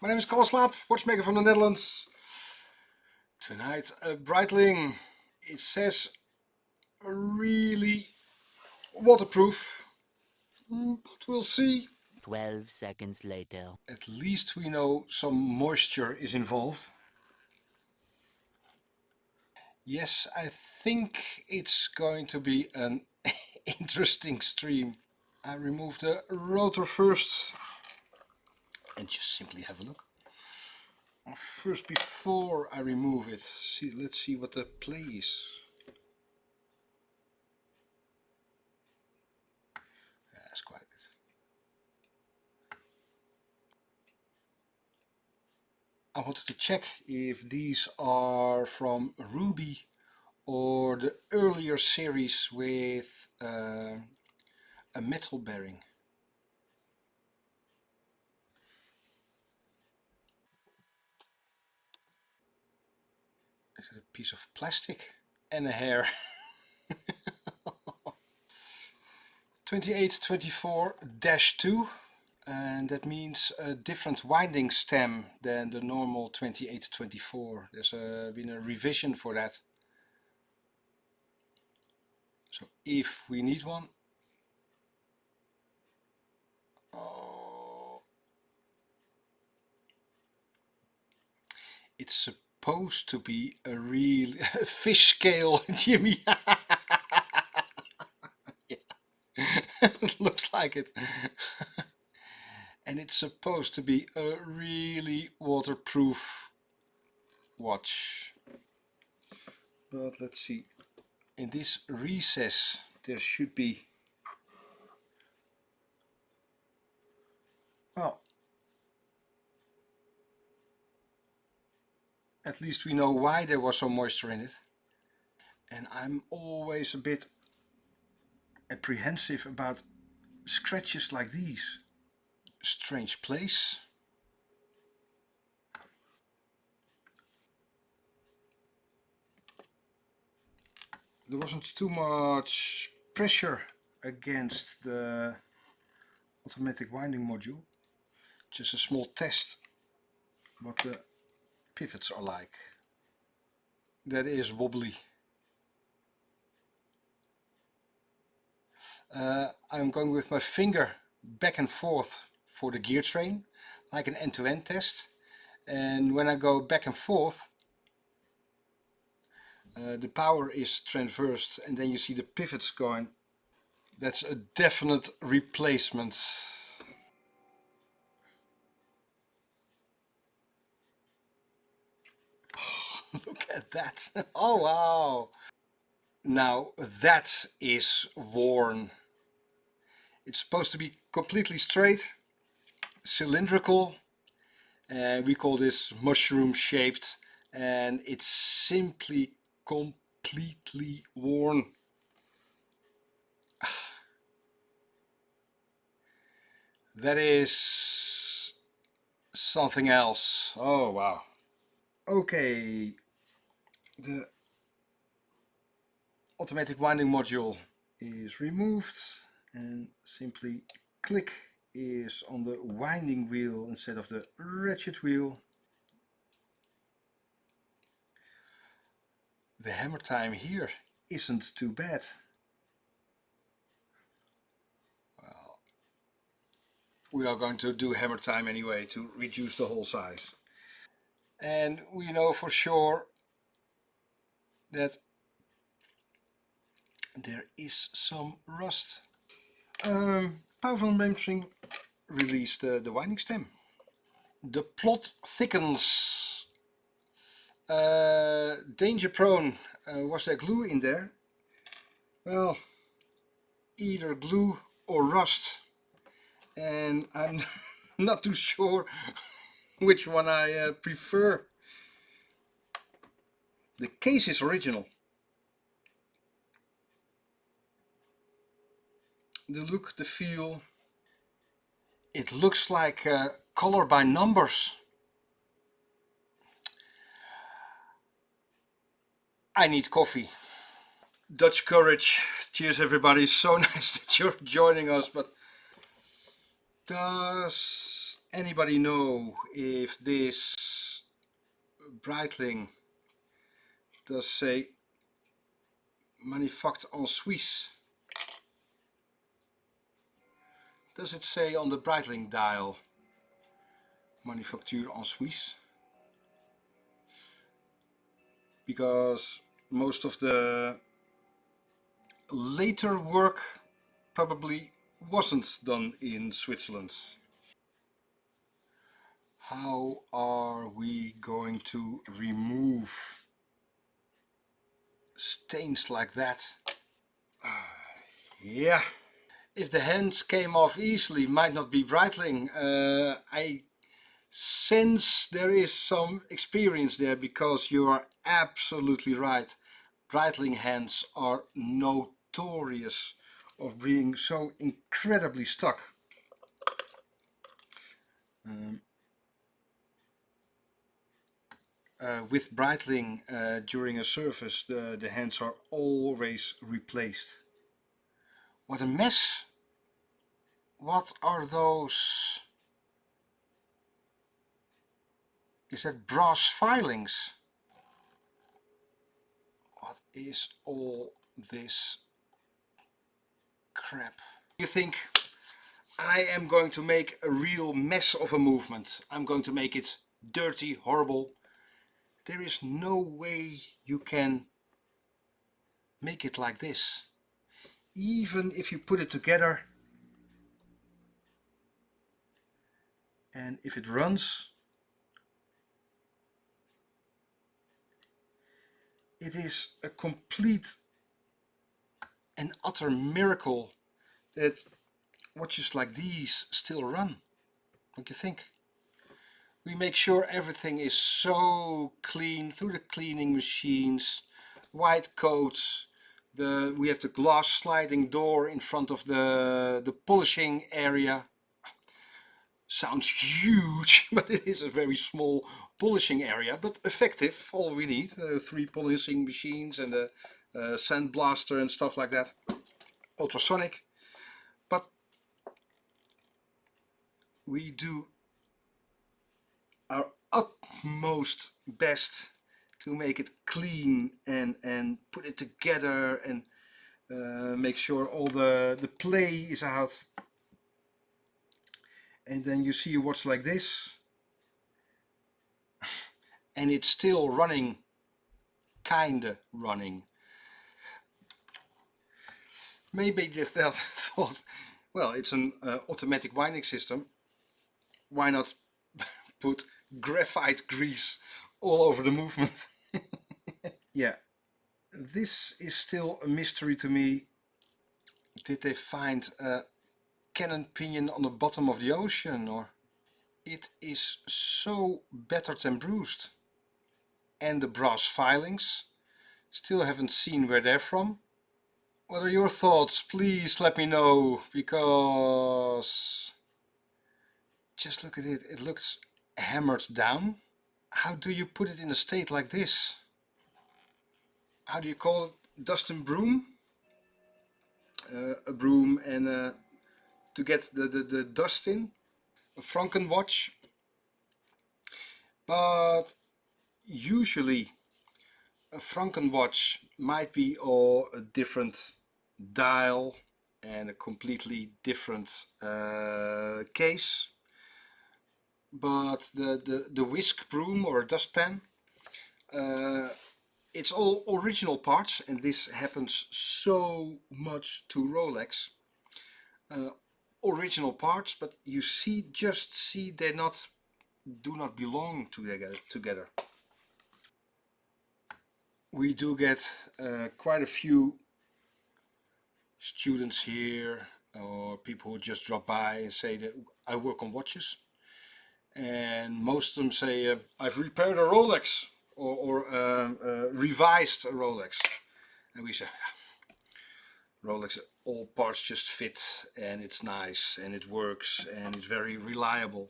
My name is Kalle Slaap, watchmaker from the Netherlands. Tonight a Breitling. It says really waterproof, but we'll see. 12 seconds later. At least we know some moisture is involved. Yes, I think it's going to be an interesting stream. I remove the rotor first and just simply have a look. First, before I remove it, let's see what the play is. That's quite good. I wanted to check if these are from Ruby or the earlier series with a metal bearing. Is it a piece of plastic and a hair? 2824-2, and that means a different winding stem than the normal 2824. There's been a revision for that. So if we need one, it's supposed to be a real fish scale, Jimmy. It looks like it. And it's supposed to be a really waterproof watch. But let's see. In this recess there should be, well, at least we know why there was some moisture in it. And I'm always a bit apprehensive about scratches like these. Strange place. There wasn't too much pressure against the automatic winding module. Just a small test what the pivots are like. That is wobbly. I'm going with my finger back and forth for the gear train, like an end-to-end test. And when I go back and forth, the power is transversed, and then you see the pivots going. That's a definite replacement. Look at that. Oh wow. Now that is worn. It's supposed to be completely straight, cylindrical, and we call this mushroom shaped, and it's simply completely worn. That is something else. Oh wow. Okay, the automatic winding module is removed, and simply click is on the winding wheel instead of the ratchet wheel. The hammer time here isn't too bad. Well, we are going to do hammer time anyway to reduce the hole size. And we know for sure that there is some rust. Powerful membrane released the winding stem. The plot thickens. Danger prone. Was there glue in there? Well, either glue or rust, and I'm not too sure which one I prefer. The case is original. The look, the feel, it looks like color by numbers. I need coffee. Dutch courage. Cheers everybody. So nice that you're joining us, but does Anybody know if this Breitling does say manufactured en Suisse? Does it say on the Breitling dial manufactured en Suisse? Because most of the later work probably wasn't done in Switzerland. How are we going to remove stains like that? Yeah, if the hands came off easily, might not be Breitling. I sense there is some experience there, because you are absolutely right. Breitling hands are notorious of being so incredibly stuck. With Breitling, during a service, the hands are always replaced. What a mess! What are those? Is that brass filings? What is all this crap? You think I am going to make a real mess of a movement? I'm going to make it dirty, horrible. There is no way you can make it like this. Even if you put it together and if it runs, it is a complete and utter miracle that watches like these still run. Don't you think? We make sure everything is so clean through the cleaning machines, white coats. We have the glass sliding door in front of the polishing area. Sounds huge, but it is a very small polishing area, but effective. All we need, 3 polishing machines and a sandblaster and stuff like that. Ultrasonic. But we do our utmost best to make it clean and put it together and make sure all the play is out. And then you see a watch like this and it's still running, kinda running. Maybe they thought, well, it's an automatic winding system, why not put graphite grease all over the movement? Yeah, this is still a mystery to me. Did they find a cannon pinion on the bottom of the ocean, or? It is so battered and bruised. And the brass filings, still haven't seen where they're from. What are your thoughts? Please let me know, because just look at it, it looks hammered down. How do you put it in a state like this? How do you call it? Dust and broom? A broom and to get the dust in. A Frankenwatch. But usually a Frankenwatch might be all a different dial and a completely different case. But the whisk broom or dustpan, it's all original parts, and this happens so much to Rolex. Original parts, but you just see they do not belong together. We do get quite a few students here or people who just drop by and say that I work on watches, and most of them say I've repaired a Rolex or revised a Rolex, and we say Rolex, all parts just fit and it's nice and it works and it's very reliable.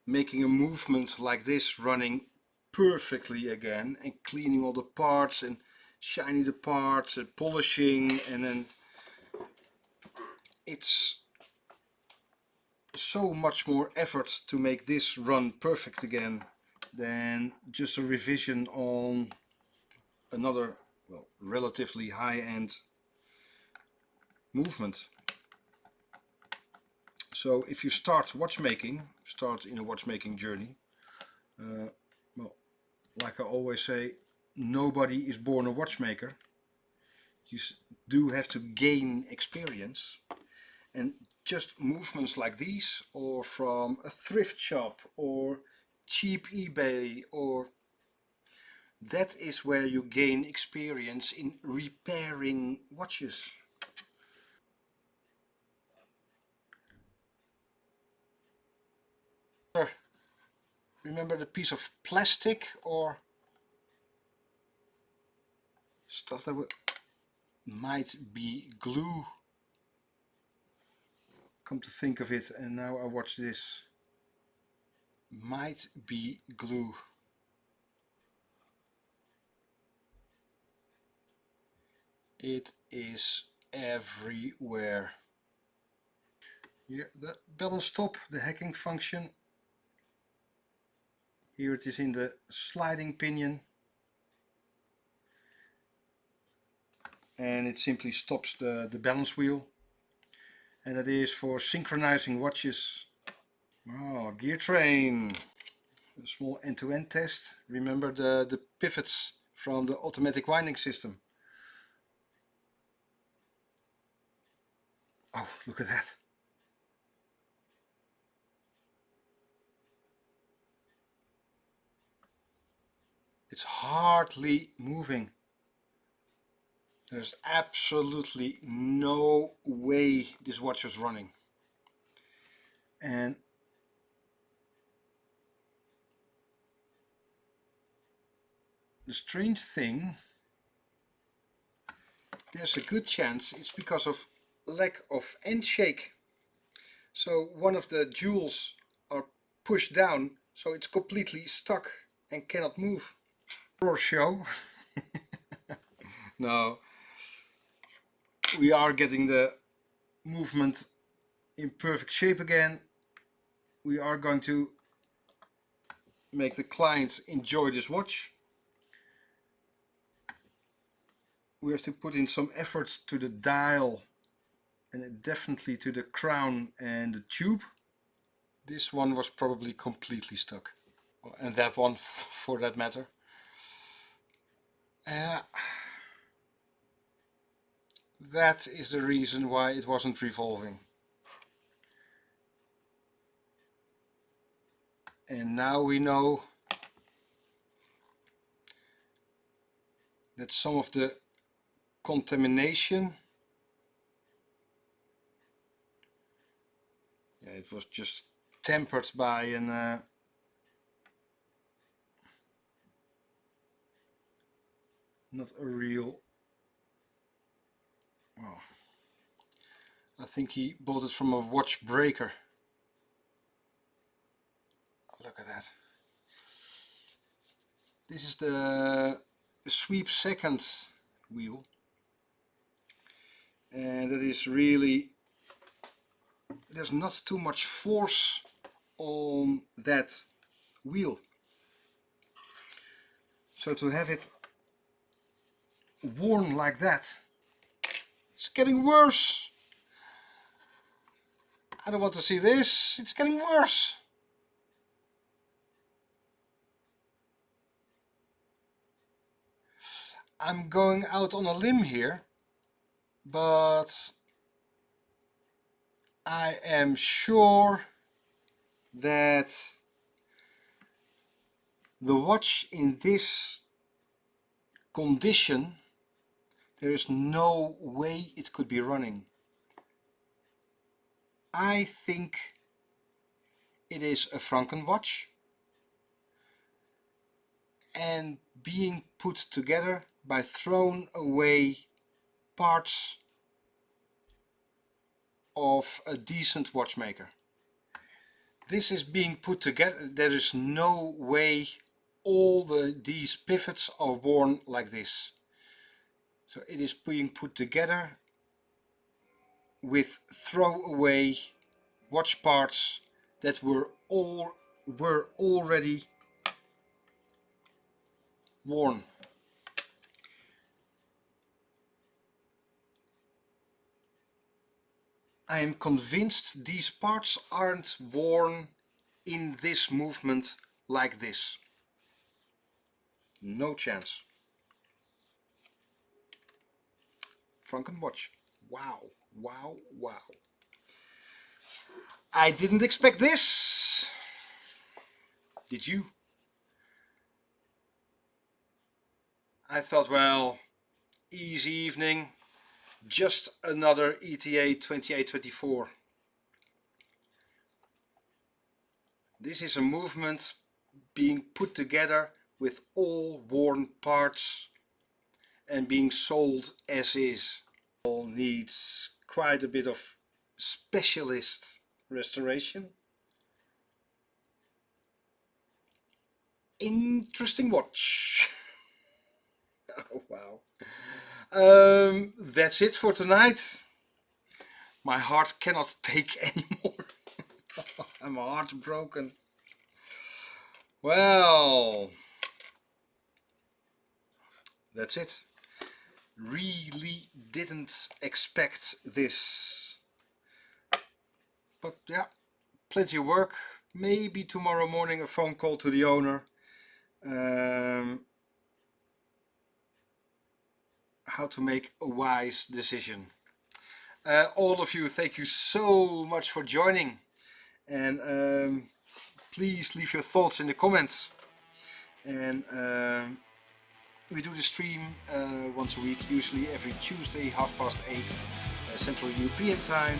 Making a movement like this, running perfectly again, and cleaning all the parts and shining the parts and polishing, and then it's so much more effort to make this run perfect again than just a revision on another, well, relatively high-end movement. So if you start in a watchmaking journey, well, like I always say, nobody is born a watchmaker. You do have to gain experience, and just movements like these, or from a thrift shop or cheap eBay, or that is where you gain experience in repairing watches. Remember the piece of plastic or stuff that might be glue? Come to think of it, and now I watch this. Might be glue. It is everywhere. Here the balance stop, the hacking function. Here it is in the sliding pinion. And it simply stops the balance wheel. And that is for synchronizing watches. Oh, gear train. A small end-to-end test. Remember the pivots from the automatic winding system. Oh, look at that. It's hardly moving. There's absolutely no way this watch is running. And the strange thing, there's a good chance it's because of lack of end shake. So one of the jewels are pushed down, so it's completely stuck and cannot move. For show. No, we are getting the movement in perfect shape again. We are going to make the clients enjoy this watch. We have to put in some effort to the dial and definitely to the crown and the tube. This one was probably completely stuck, and that one for that matter. That is the reason why it wasn't revolving. And now we know that some of the contamination, it was just tempered by an not a real, well, I think he bought it from a watch breaker. Look at that. This is the sweep second wheel, and it is really, there's not too much force on that wheel. So to have it worn like that, it's getting worse. I don't want to see this, it's getting worse. I'm going out on a limb here, but I am sure that the watch in this condition, there is no way it could be running. I think it is a Frankenwatch and being put together by thrown away parts of a decent watchmaker. This is being put together. There is no way all these pivots are worn like this. So it is being put together with throwaway watch parts that were already worn. I am convinced these parts aren't worn in this movement like this. No chance. Frankenwatch. Wow, wow, wow. I didn't expect this. Did you? I thought, well, easy evening, just another ETA 2824. This is a movement being put together with all worn parts and being sold as is. All needs quite a bit of specialist restoration. Interesting watch. Oh wow. That's it for tonight. My heart cannot take anymore. I'm heartbroken. Well, that's it. Really didn't expect this. But yeah, plenty of work. Maybe tomorrow morning a phone call to the owner. How to make a wise decision. All of you, thank you so much for joining. And please leave your thoughts in the comments. And we do the stream once a week, usually every Tuesday, 8:30 Central European time.